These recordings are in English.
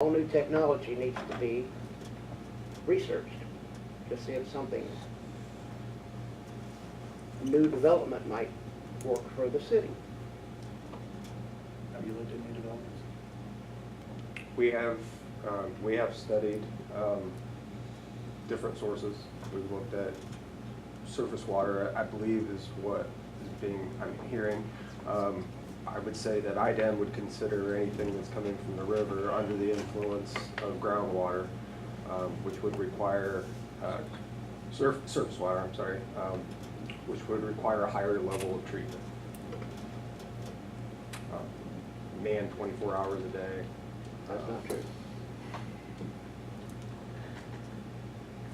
All new technology needs to be researched to see if something new development might work for the city. Have you looked at new developments? We have studied different sources. We've looked at surface water, I believe is what I'm hearing. I would say that IDEM would consider anything that's coming from the river under the influence of groundwater, which would require surface water, I'm sorry, which would require a higher level of treatment. Manned 24 hours a day. That's not true.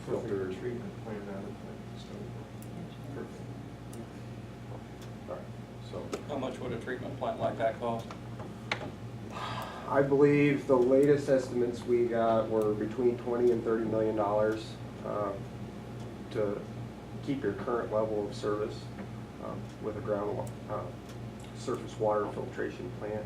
Filter treatment plan out of that study. All right, so How much would a treatment plant like that cost? I believe the latest estimates we got were between $20 and $30 million to keep your current level of service with a surface water filtration plant.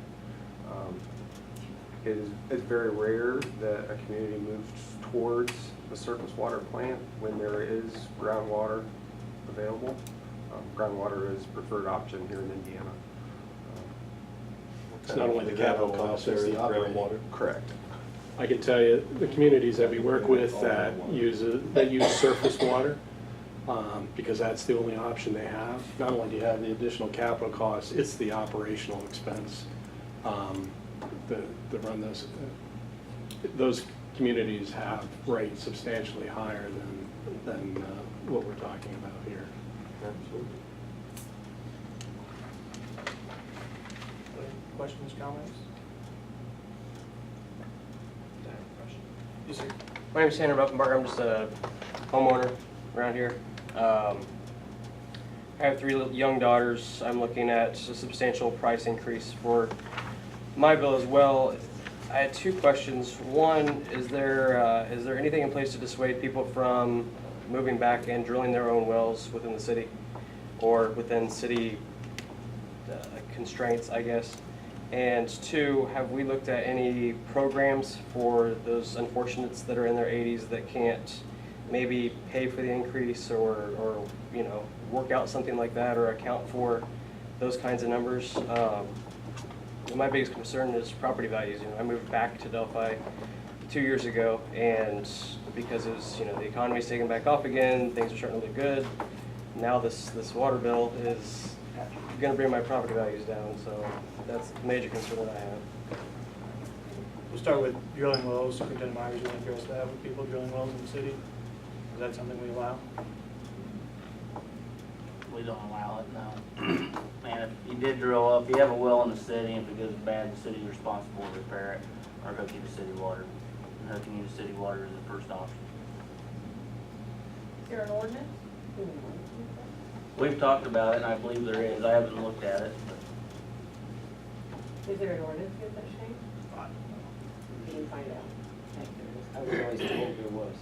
It's very rare that a community moves towards a surface water plant when there is groundwater available. Groundwater is preferred option here in Indiana. It's not only the capital cost, it's the operating water. Correct. I can tell you, the communities that we work with that use surface water, because that's the only option they have. Not only do you have the additional capital costs, it's the operational expense to run those. Those communities have rates substantially higher than what we're talking about here. Absolutely. Questions, comments? Yes, sir. My name is Tanner Buffenbarger. I'm just a homeowner around here. I have 3 young daughters. I'm looking at a substantial price increase for my bill as well. I had 2 questions. One, is there anything in place to dissuade people from moving back and drilling their own wells within the city or within city constraints, I guess? And 2, have we looked at any programs for those unfortunates that are in their 80s that can't maybe pay for the increase or you know, work out something like that or account for those kinds of numbers? My biggest concern is property values. You know, I moved back to Delphi 2 years ago, and because it was, you know, the economy's taking back off again, things are starting to look good. Now this water bill is going to bring my property values down, so that's a major concern that I have. We'll start with drilling wells. Superintendent Myers, you want to address that with people drilling wells in the city? Is that something we allow? We don't allow it, no. And if you did drill up, if you have a well in the city, and if it goes bad, the city's responsible to repair it or hook you to city water. And hooking you to city water is the first option. Is there an ordinance? We've talked about it, and I believe there is. I haven't looked at it. Is there an ordinance against that, Shane? You can find out. I was always told there was.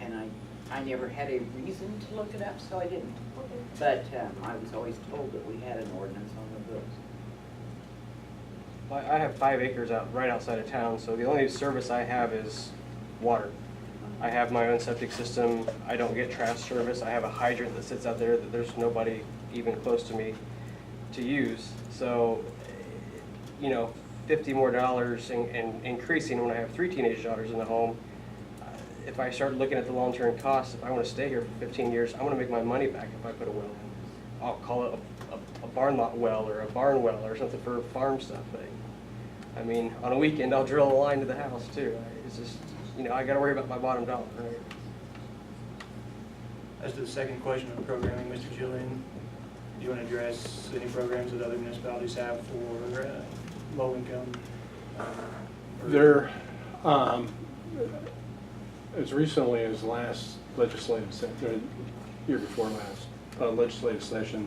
And I never had a reason to look it up, so I didn't. Okay. But I was always told that we had an ordinance on the books. I have 5 acres right outside of town, so the only service I have is water. I have my own septic system. I don't get trash service. I have a hydrant that sits out there that there's nobody even close to me to use. So, you know, $50 more and increasing when I have 3 teenage daughters in the home. If I start looking at the long-term costs, if I want to stay here for 15 years, I want to make my money back if I put a well in. I'll call it a barn lot well or a barn well or something for farm stuff. But, I mean, on a weekend, I'll drill a line to the house too. It's just, you know, I got to worry about my bottom dollar, right? As to the second question on programming, Mr. Julian, do you want to address any programs that other municipalities have for low income? There, as recently as last legislative session, year before last legislative session,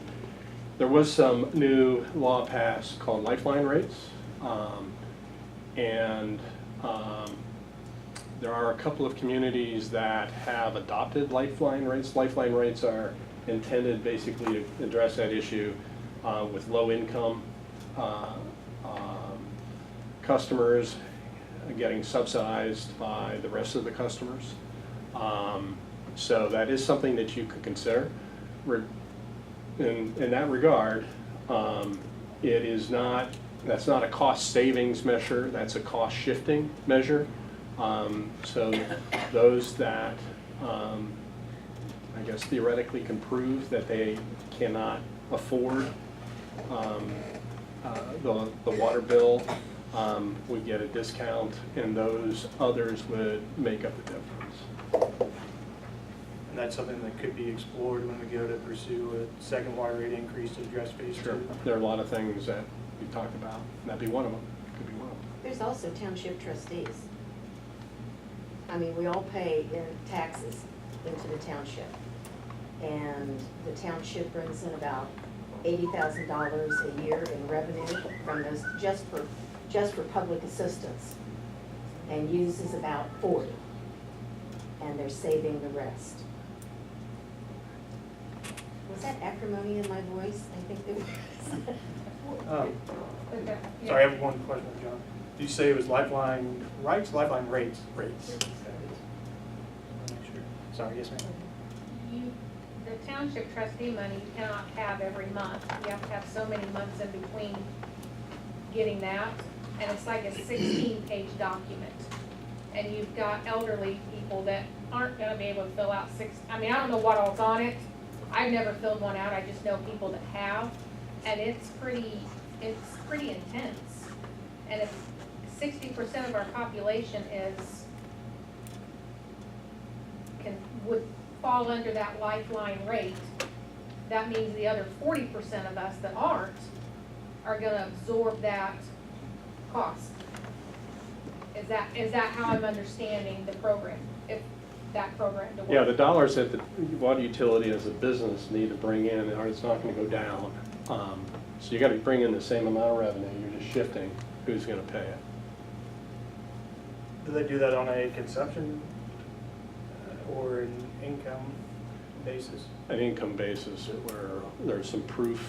there was some new law passed called Lifeline rates, and there are a couple of communities that have adopted Lifeline rates. Lifeline rates are intended basically to address that issue with low income customers getting subsidized by the rest of the customers. So that is something that you could consider. In that regard, it is not, that's not a cost savings measure, that's a cost shifting measure. So those that, I guess theoretically can prove that they cannot afford the water bill would get a discount, and those others would make up the difference. And that's something that could be explored when we go to pursue a second water rate increase to address phase Sure. two. There are a lot of things that we talked about, and that'd be one of them, could be one of them. There's also township trustees. I mean, we all pay in taxes into the township. And the township brings in about $80,000 a year in revenue from those, just for public assistance, and uses about 40. And they're saving the rest. Was that acrimony in my voice? I think there was. Sorry, I have one question, John. Did you say it was Lifeline rights, Lifeline rates? Rates. Okay. Make sure. Sorry, yes, ma'am. The township trustee money you cannot have every month. You have to have so many months in between getting that. And it's like a 16-page document. And you've got elderly people that aren't gonna be able to fill out I don't know what all's on it. I've never filled one out, I just know people that have. And it's pretty intense. And if 60% of our population would fall under that Lifeline rate, that means the other 40% of us that aren't are gonna absorb that cost. Is that how I'm understanding the program, if that program to work? Yeah, the dollars that the water utility as a business need to bring in, it's not gonna go down. So you gotta bring in the same amount of revenue, you're just shifting who's gonna pay it. Do they do that on a consumption or an income basis? An income basis where there's some proof.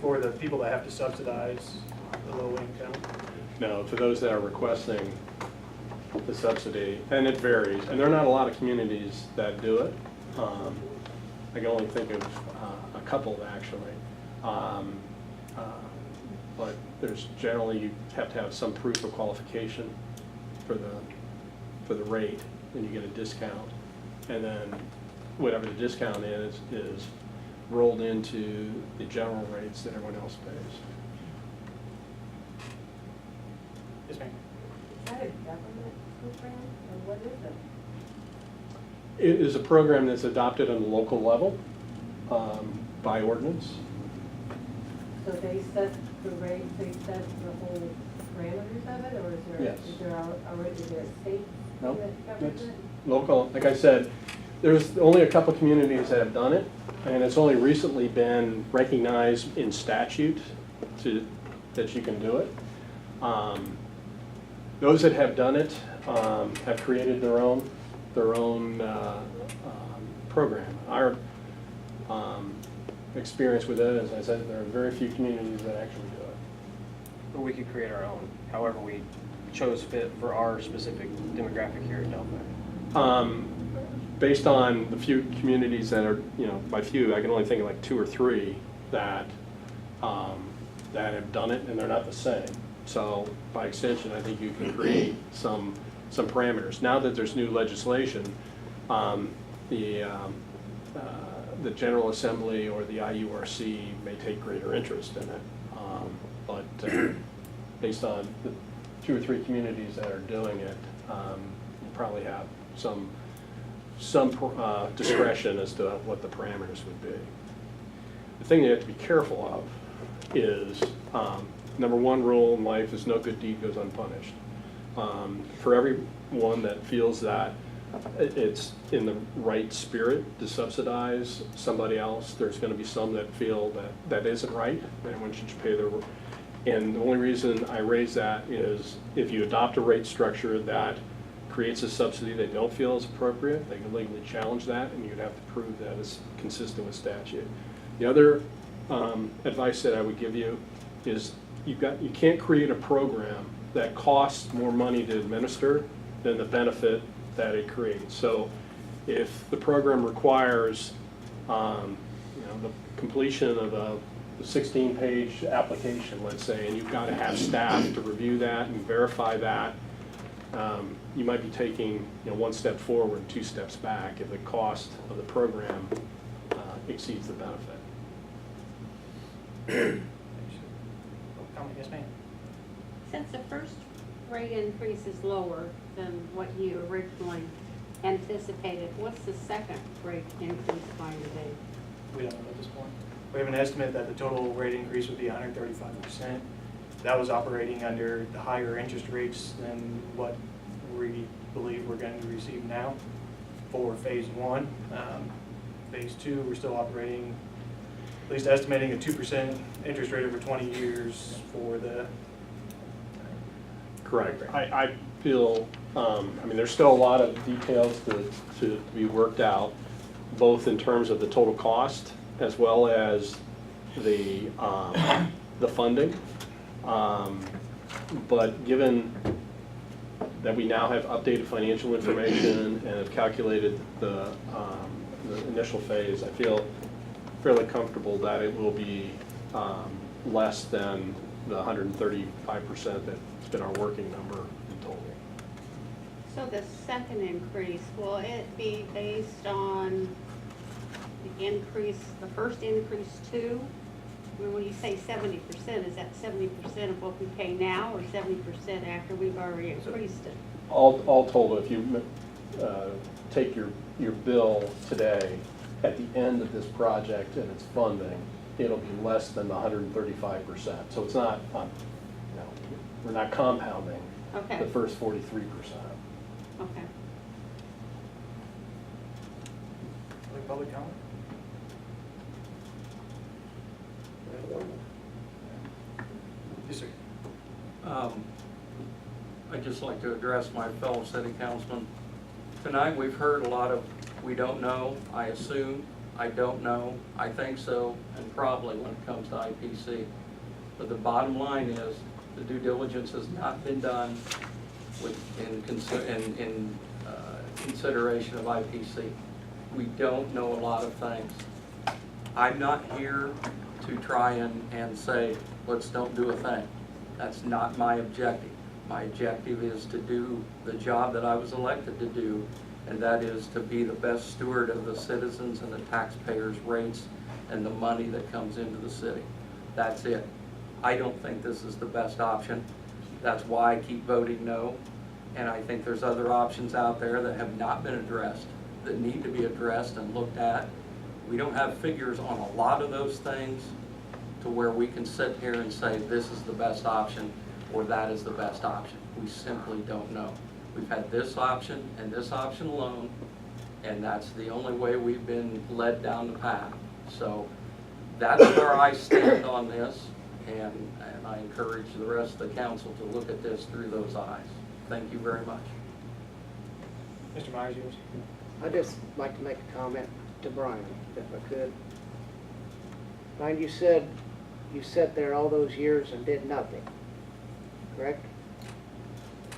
For the people that have to subsidize the low income? No, for those that are requesting the subsidy, and it varies, and there are not a lot of communities that do it. I can only think of a couple actually. But there's generally, you have to have some proof of qualification for the rate, and you get a discount. And then whatever the discount is rolled into the general rates that everyone else pays. Yes, ma'am. Is that a government program, or what is it? It is a program that's adopted on the local level by ordinance. So they set the rate, they set the whole parameters of it, or Yes. is there already a state No, that it's governs it? local. Like I said, there's only a couple communities that have done it, and it's only recently been recognized in statute that you can do it. Those that have done it have created their own program. Our experience with it, as I said, there are very few communities that actually do it. Or we could create our own, however we chose fit for our specific demographic here in Delphi. Based on the few communities that are, by few, I can only think of like 2 or 3 that have done it, and they're not the same. So by extension, I think you can create some parameters. Now that there's new legislation, the General Assembly or the IURC may take greater interest in it. But based on the 2 or 3 communities that are doing it, you probably have some discretion as to what the parameters would be. The thing you have to be careful of is, number 1 rule in life is no good deed goes unpunished. For everyone that feels that it's in the right spirit to subsidize somebody else, there's going to be some that feel that isn't right, everyone should pay their. And the only reason I raise that is if you adopt a rate structure that creates a subsidy they don't feel is appropriate, they can legally challenge that, and you'd have to prove that it's consistent with statute. The other advice that I would give you is you can't create a program that costs more money to administer than the benefit that it creates. So if the program requires, the completion of a 16-page application, let's say, and you've got to have staff to review that and verify that, you might be taking, one step forward, 2 steps back if the cost of the program exceeds the benefit. Comment, yes, ma'am? Since the first rate increase is lower than what you originally anticipated, what's the second rate increase going to be? We don't know at this point. We have an estimate that the total rate increase would be 135%. That was operating under the higher interest rates than what we believe we're going to receive now for phase 1. Phase 2, we're still operating, at least estimating a 2% interest rate over 20 years for the. Correct. I feel, there's still a lot of details to be worked out, both in terms of the total cost as well as the funding. But given that we now have updated financial information and have calculated the initial phase, I feel fairly comfortable that it will be less than the 135% that's been our working number in total. So the second increase, will it be based on the increase, the first increase too? When you say 70%, is that 70% of what we pay now or 70% after we've already increased it? All told, if you take your bill today, at the end of this project and its funding, it'll be less than the 135%. So it's not, we're not compounding Okay. the first 43%. Okay. Other public comment? Yes, sir. I'd just like to address my fellow city councilmen. Tonight, we've heard a lot of, we don't know, I assume, I don't know, I think so, and probably when it comes to IPC. But the bottom line is, the due diligence has not been done in consideration of IPC. We don't know a lot of things. I'm not here to try and say, let's don't do a thing. That's not my objective. My objective is to do the job that I was elected to do, and that is to be the best steward of the citizens and the taxpayers' rates and the money that comes into the city. That's it. I don't think this is the best option. That's why I keep voting no. And I think there's other options out there that have not been addressed, that need to be addressed and looked at. We don't have figures on a lot of those things to where we can sit here and say this is the best option or that is the best option. We simply don't know. We've had this option and this option alone, and that's the only way we've been led down the path. So that's where I stand on this, and I encourage the rest of the council to look at this through those eyes. Thank you very much. Mr. Myers, yours? I'd just like to make a comment to Brian, if I could. Brian, you said you sat there all those years and did nothing, correct?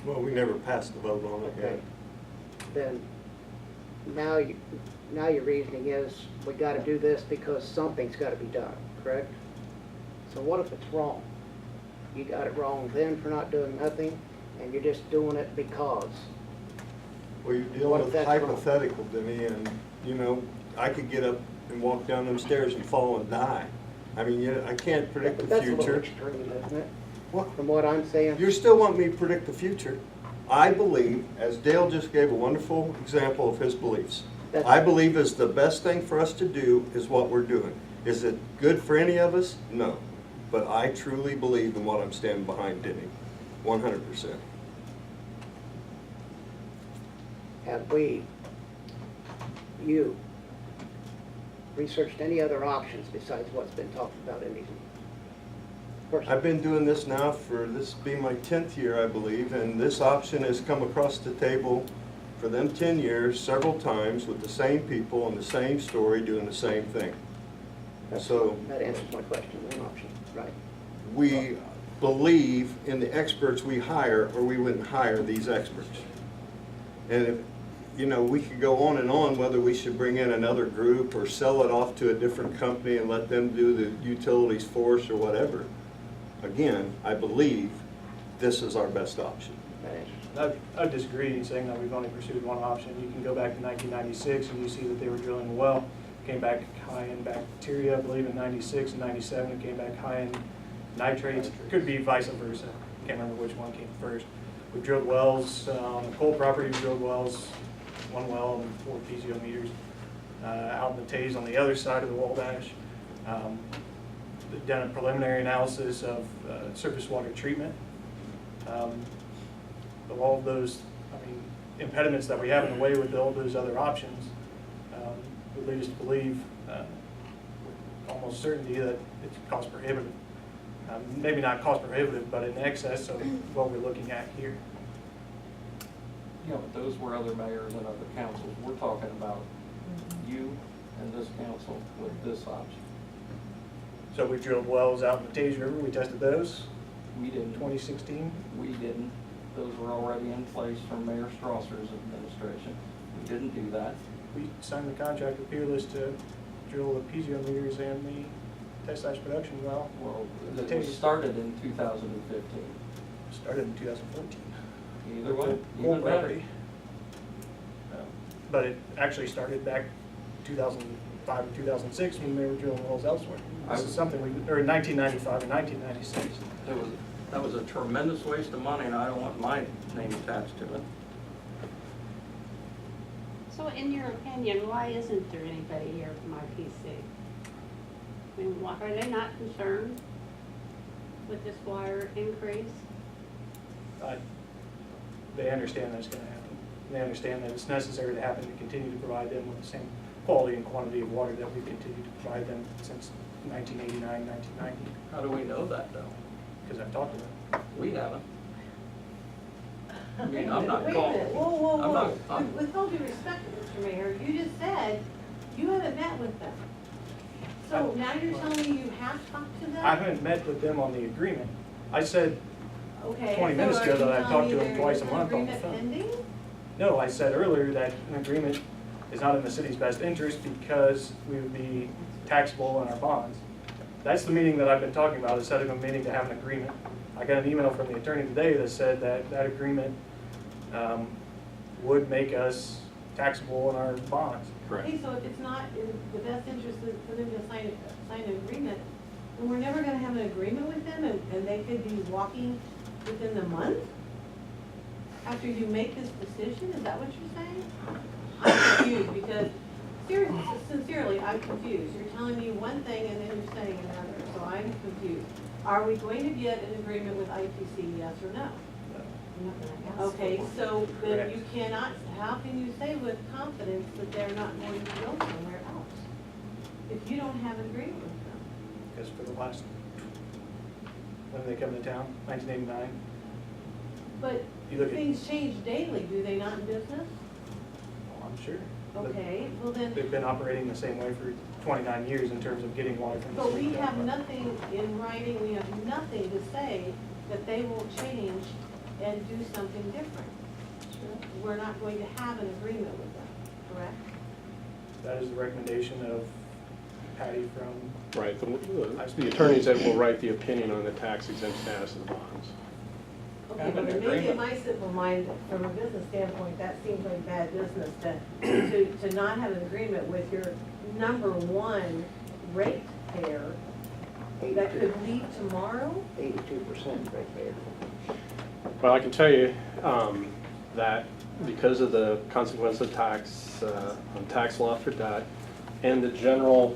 Well, we never passed the vote on it Okay. yet. Then, now your reasoning is, we gotta do this because something's gotta be done, correct? So what if it's wrong? You got it wrong then for not doing nothing, and you're just doing it because. Well, you're What dealing if with that's wrong? hypothetical, Denny, and, I could get up and walk down them stairs and fall and die. I mean, I can't predict But the that's a little future. extreme, isn't it? What? From what I'm saying. You still want me to predict the future? I believe, as Dale just gave a wonderful example of his beliefs, That's- I believe is the best thing for us to do is what we're doing. Is it good for any of us? No. But I truly believe in what I'm standing behind, Denny, 100%. Have you researched any other options besides what's been talked about in these meetings? I've been doing this now for, this will be my 10th year, I believe, and this option has come across the table for them 10 years, several times, with the same people and the same story, doing the same thing. So That answers my question, one option, right. we, believe in the experts we hire, or we wouldn't hire these experts. And if, you know, we could go on and on whether we should bring in another group or sell it off to a different company and let them do the utilities for us or whatever. Again, I believe this is our best option. I disagree in saying that we've only pursued one option. You can go back to 1996 and you see that they were drilling a well, came back high in bacteria, I believe in 96 and 97, it came back high in nitrates. Could be vice versa. Can't remember which one came first. We've drilled wells on the coal property, we drilled wells, one well and 4 piezometers. Out in the Tays on the other side of the Wabash. They've done a preliminary analysis of surface water treatment. Of all of those, I mean, impediments that we have in the way with all those other options, would lead us to believe with almost certainty that it's cost prohibitive. Maybe not cost prohibitive, but in excess of what we're looking at here. Yeah, but those were other mayors and other councils. We're talking about you and this council with this option. So we drilled wells out in the Tays River, we tested those We in didn't. 2016. We didn't. Those were already in place from Mayor Strasser's administration. We didn't do that. We signed the contract with Peerless to drill the piezometers and the test/production well. Well, The it was Tays started in 2015. started in 2014. Either way, Coal even better. property. But it actually started back 2005 or 2006 when they were drilling wells elsewhere. This is something we, or in 1995 and 1996. That was a tremendous waste of money, and I don't want my name attached to it. So in your opinion, why isn't there anybody here from IPC? I mean, why, are they not concerned with this water increase? They understand that's going to happen. They understand that it's necessary to happen to continue to provide them with the same quality and quantity of water that we've continued to provide them since 1989, 1990, How do we know that, though? because I've talked to them. We haven't. I mean, I'm not Wait a calling. minute, whoa, I'm not- whoa, whoa. With all due respect, Mr. Mayor, you just said you haven't met with them. So now you're telling me you have talked to them? I haven't met with them on the agreement. I said, Okay, 20 so minutes are ago you that I've telling talked me to them there twice is a an month on the agreement phone. pending? no, I said earlier that an agreement is not in the city's best interest because we would be taxable on our bonds. That's the meeting that I've been talking about, is setting a meeting to have an agreement. I got an email from the attorney today that said that that agreement would make us taxable on our bonds. Correct. Okay, so if it's not in the best interest for them to sign an agreement, then we're never gonna have an agreement with them and they could be walking within the month? After you make this decision, is that what you're saying? I'm confused because, seriously, sincerely, I'm confused. You're telling me one thing and then you're saying another, so I'm confused. Are we going to get an agreement with IPC, yes or no? Okay, so then Correct. you cannot, how can you say with confidence that they're not going to go somewhere else? If you don't have an agreement with them? Because for the last, when did they come to town? 1989? But You look at- things change daily, do they not in business? Oh, I'm sure. But Okay, well then, they've been operating the same way for 29 years in terms of getting water from the but city. we have nothing in writing, we have nothing to say that they will change and do something different. We're not going to have an agreement with them, correct? That is the recommendation of Patty from, Right, the attorneys that will write the opinion on the tax exempt status of the bonds. Okay, Have an but maybe in agreement. my simple mind, from a business standpoint, that seems like bad business to not have an agreement with your number one ratepayer that could leave tomorrow? 82% right there. Well, I can tell you that because of the consequence of tax, on tax law for debt, and the general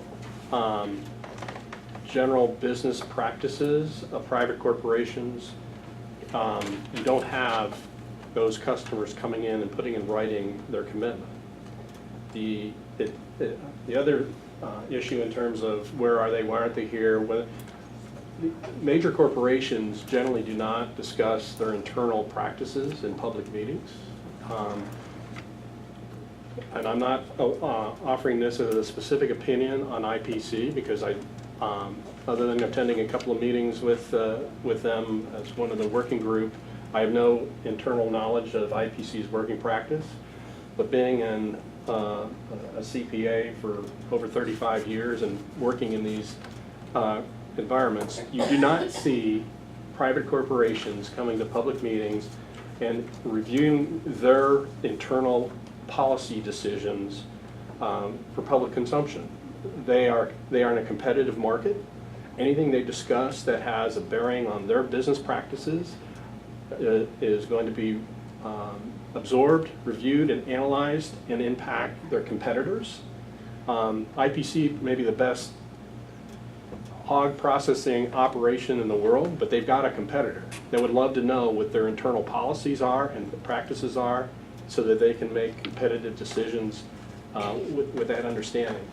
business practices of private corporations, you don't have those customers coming in and putting in writing their commitment. The other issue in terms of where are they, why aren't they here, major corporations generally do not discuss their internal practices in public meetings. And I'm not offering this as a specific opinion on IPC because other than attending a couple of meetings with them as one of the working group. I have no internal knowledge of IPC's working practice, but being a CPA for over 35 years and working in these environments, you do not see private corporations coming to public meetings and reviewing their internal policy decisions for public consumption. They are in a competitive market. Anything they discuss that has a bearing on their business practices is going to be absorbed, reviewed, and analyzed and impact their competitors. IPC may be the best hog processing operation in the world, but they've got a competitor. They would love to know what their internal policies are and the practices are so that they can make competitive decisions with that understanding.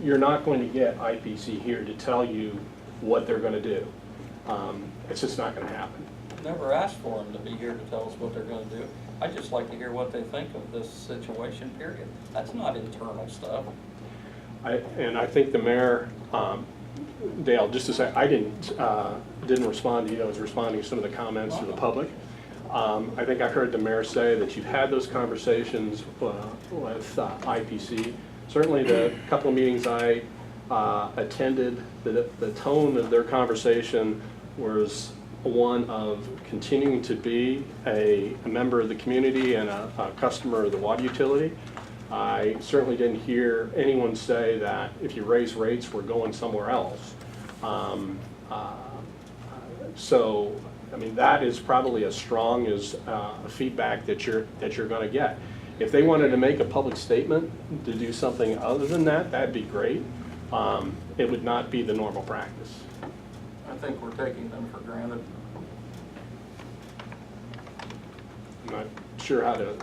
You're not going to get IPC here to tell you what they're going to do. It's just not going to happen. Never asked for them to be here to tell us what they're gonna do. I'd just like to hear what they think of this situation, period. That's not internal stuff. I think the mayor, Dale, just to say, I didn't respond to you. I was responding to some of the comments to the public. I think I heard the mayor say that you've had those conversations with IPC. Certainly the couple of meetings I attended, the tone of their conversation was one of continuing to be a member of the community and a customer of the water utility. I certainly didn't hear anyone say that if you raise rates, we're going somewhere else. So, I mean, that is probably as strong as feedback that you're going to get. If they wanted to make a public statement to do something other than that, that'd be great. It would not be the normal practice. I think we're taking them for granted. I'm not sure how to,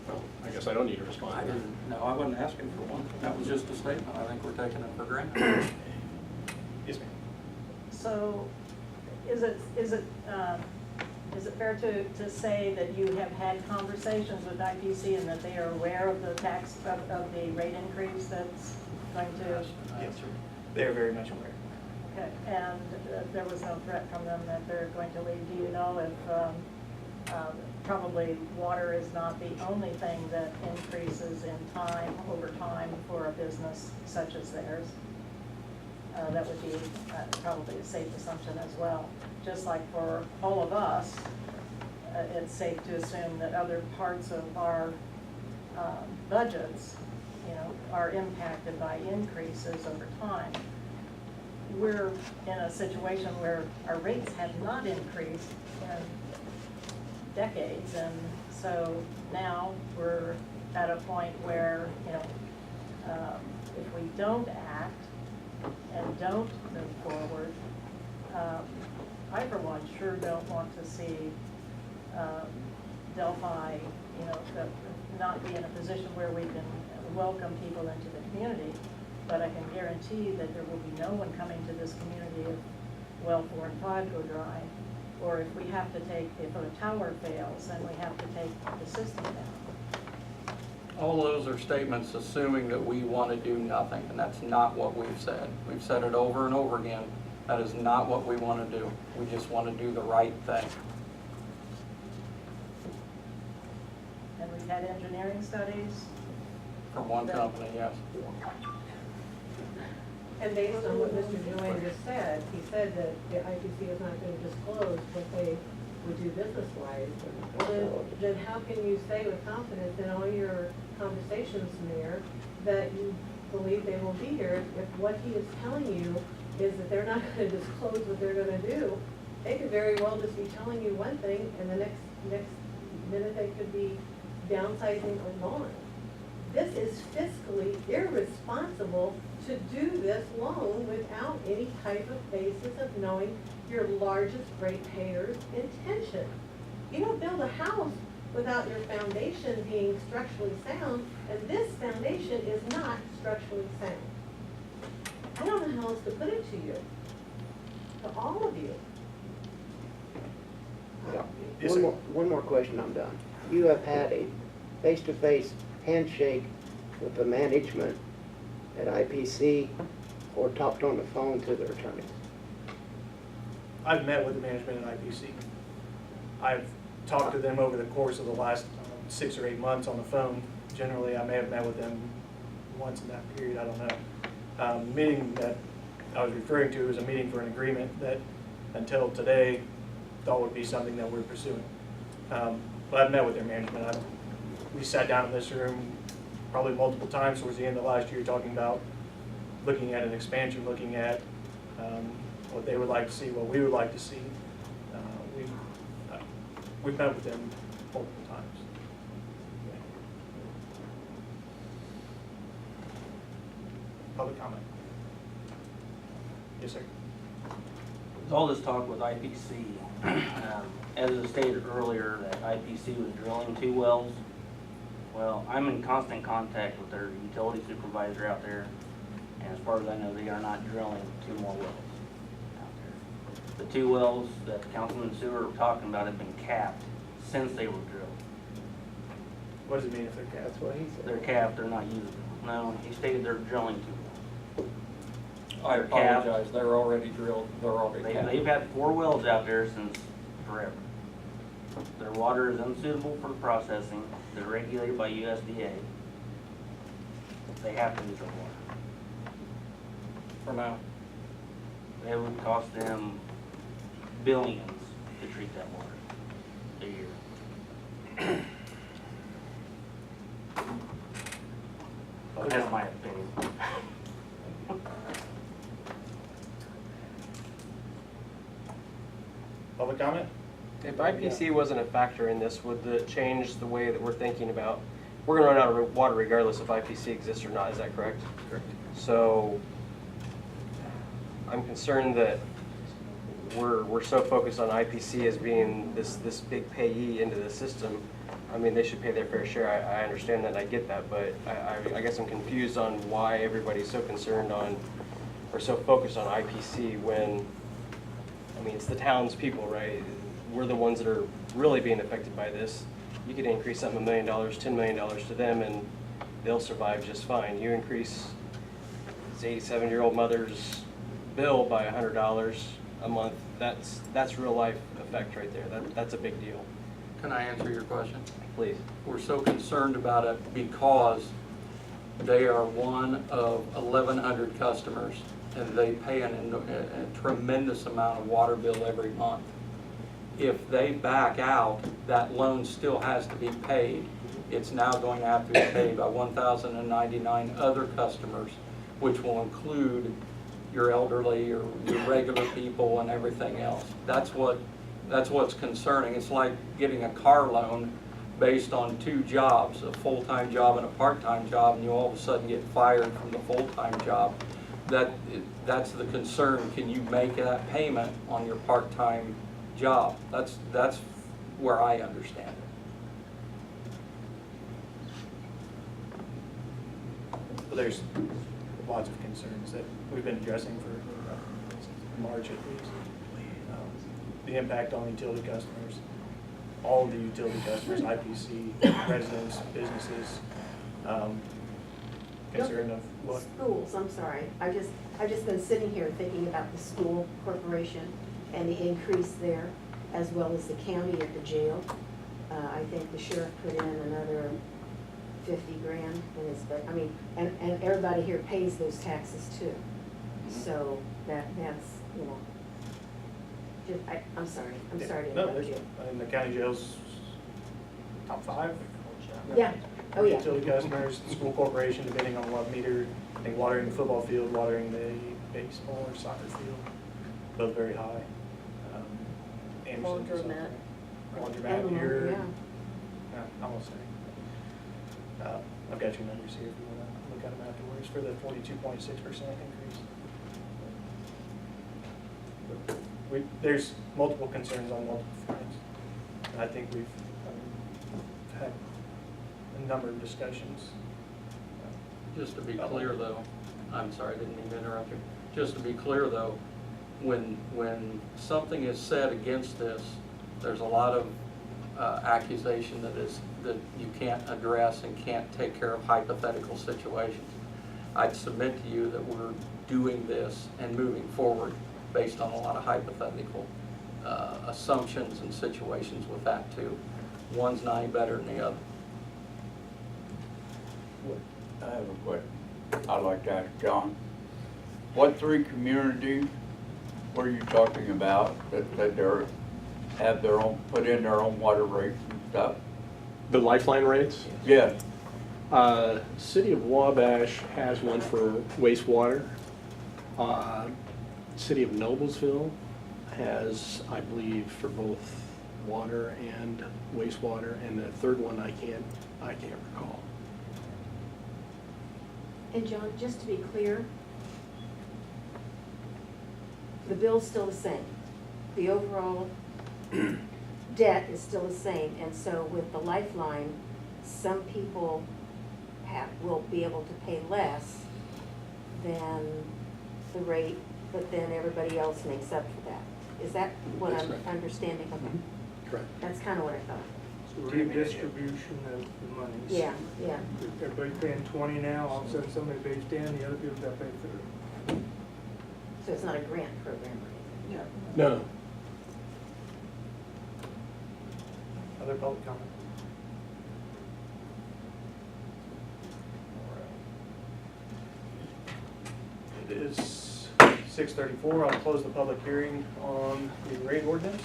well, I guess I don't need to respond. I didn't, no, I wasn't asking for one. That was just a statement. I think we're taking them for granted. Yes, ma'am. So, is it fair to say that you have had conversations with IPC and that they are aware of the of the rate increase that's going to? Yes, sir. They are very much aware. Okay, and there was no threat from them that they're going to leave. Do you know if probably water is not the only thing that increases in time, over time, for a business such as theirs? That would be probably a safe assumption as well. Just like for all of us, it's safe to assume that other parts of our budgets, are impacted by increases over time. We're in a situation where our rates have not increased in decades, and so now we're at a point where, if we don't act and don't move forward, I for one sure don't want to see Delphi, not be in a position where we can welcome people into the community. But I can guarantee that there will be no one coming to this community if well 4 and 5 go dry, or if we have to if a tower fails, then we have to take the system down. All those are statements assuming that we want to do nothing, and that's not what we've said. We've said it over and over again. That is not what we want to do. We just want to do the right thing. And we've had engineering studies. From one company, yes. And based on what Mr. Joanne just said, he said that the IPC is not going to disclose what they would do business-wise. Well, then how can you say with confidence in all your conversations, Mayor, that you believe they will be here if what he is telling you is that they're not going to disclose what they're going to do? They could very well just be telling you one thing, and the next minute they could be downsizing or gone. This is fiscally irresponsible to do this loan without any type of basis of knowing your largest ratepayer's intention. You don't build a house without your foundation being structurally sound, and this foundation is not structurally sound. I don't know how else to put it to you, to all of you. Yes, sir. One more question, I'm done. You have had a face-to-face handshake with the management at IPC or talked on the phone to their attorneys? I've met with the management at IPC. I've talked to them over the course of the last 6 or 8 months on the phone. Generally, I may have met with them once in that period, I don't know. The meeting that I was referring to was a meeting for an agreement that until today thought would be something that we're pursuing. But I've met with their management. We sat down in this room probably multiple times towards the end of last year talking about looking at an expansion, looking at what they would like to see, what we would like to see. We've met with them multiple times. Public comment? Yes, sir. With all this talk with IPC, as it was stated earlier that IPC was drilling 2 wells, well, I'm in constant contact with their utility supervisor out there, and as far as I know, they are not drilling 2 more wells out there. The 2 wells that Councilman Sewer were talking about have been capped since they were drilled. What does it mean if they're capped? That's what he said. They're capped, they're not usable. No, he stated they're drilling 2 wells. I They're capped. apologize, they're already drilled, they're already capped. They've had 4 wells out there since forever. Their water is unsuitable for processing. They're regulated by USDA. They have to use their water. For now. It would cost them billions to treat that water a year. That's my opinion. Public comment? If IPC wasn't a factor in this, would it change the way that we're thinking about, we're gonna run out of water regardless if IPC exists or not, is that correct? Correct. So, I'm concerned that we're so focused on IPC as being this big payee into the system. I mean, they should pay their fair share, I understand that, and I get that, but I guess I'm confused on why everybody's so concerned on, or so focused on IPC when, I mean, it's the townspeople, right? We're the ones that are really being affected by this. You could increase something $1 million, $10 million to them, and they'll survive just fine. You increase this 87-year-old mother's bill by $100 a month, that's real life effect right there. That's a big deal. Can I answer your question? Please. We're so concerned about it because they are one of 1,100 customers, and they pay a tremendous amount of water bill every month. If they back out, that loan still has to be paid. It's now going to have to be paid by 1,099 other customers, which will include your elderly or your regular people and everything else. That's what's concerning. It's like getting a car loan based on 2 jobs, a full-time job and a part-time job, and you all of a sudden get fired from the full-time job. That's the concern. Can you make that payment on your part-time job? That's where I understand it. Well, there's lots of concerns that we've been addressing for since March at least. The impact on utility customers, all of the utility customers, IPC, residents, businesses, concern of what? Schools, I'm sorry. I've just been sitting here thinking about the school corporation and the increase there, as well as the county at the jail. I think the sheriff put in another 50 grand in his, but, I mean, and everybody here pays those taxes too. So that's, you know, just, I'm sorry to No, interrupt you. I mean, the county jail's top 5. Yeah, oh yeah. Utility customers, school corporation, depending on what meter, I think watering the football field, watering the baseball or soccer field, both very high. Anderson's is Laundromat. Laundromat And, here. yeah. I won't say. I've got your numbers here if you want to look at them afterwards for the 42.6% increase. There's multiple concerns on multiple fronts. And I think we've had a number of discussions. Just to be clear though, I'm sorry, I didn't mean to interrupt you. Just to be clear though, when something is said against this, there's a lot of accusation that you can't address and can't take care of hypothetical situations. I'd submit to you that we're doing this and moving forward based on a lot of hypothetical assumptions and situations with that too. One's not any better than the other. I have a question. I'd like to ask John. What three communities were you talking about that they're, have their own, put in their own water rates and stuff? The lifeline rates? Yes. City of Wabash has one for wastewater. City of Noblesville has, I believe, for both water and wastewater, and the third one I can't recall. And John, just to be clear, the bill's still the same. The overall debt is still the same, and so with the lifeline, some people will be able to pay less than the rate, but then everybody else makes up for that. Is that what That's I'm correct. understanding? Okay. Correct. That's kind of what I thought. Redistribution of the monies. Yeah, yeah. If everybody's paying 20 now, all of a sudden somebody pays 10, the other people got to pay 30. So it's not a grant program or anything? No. Other public comment? It is 6:34. I'll close the public hearing on the rate ordinance.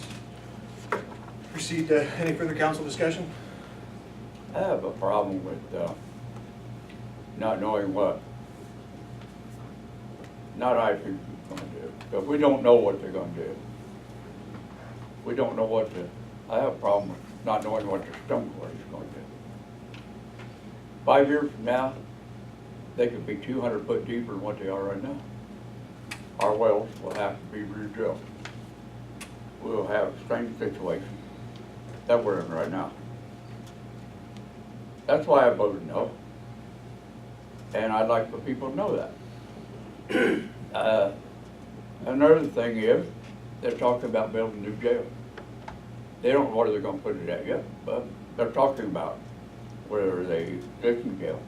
Proceed to any further council discussion? I have a problem with not knowing what, not I think it's gonna do, but we don't know what they're gonna do. We don't know what I have a problem with not knowing what the stone quarry is gonna do. 5 years from now, they could be 200 foot deeper than what they are right now. Our wells will have to be re-drilled. We'll have the same situation that we're in right now. That's why I voted no. And I'd like for people to know that. Another thing is, they're talking about building a new jail. They don't know where they're gonna put it at yet, but they're talking about where they existing jail.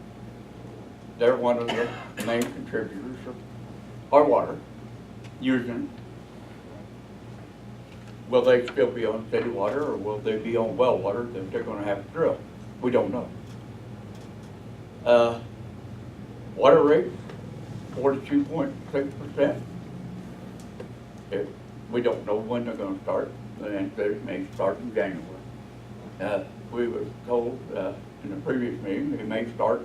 They're one of the main contributors of our water using. Will they still be on city water, or will they be on well water that they're gonna have to drill? We don't know. Water rate, 42.6%. We don't know when they're gonna start, and they may start in January. We were told in the previous meeting, they may start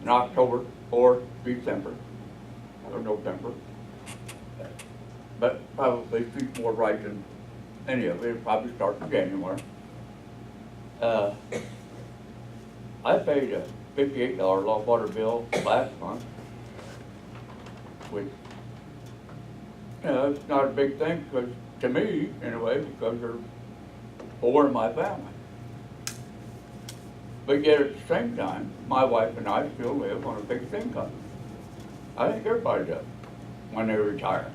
in October or December or November. But probably speaks more right than any of it. It'll probably start in January. I paid a $58 low water bill last month, which, you know, it's not a big thing, because to me, anyway, because they're four in my family. But yet at the same time, my wife and I still live on a fixed income. I think everybody does when they retire.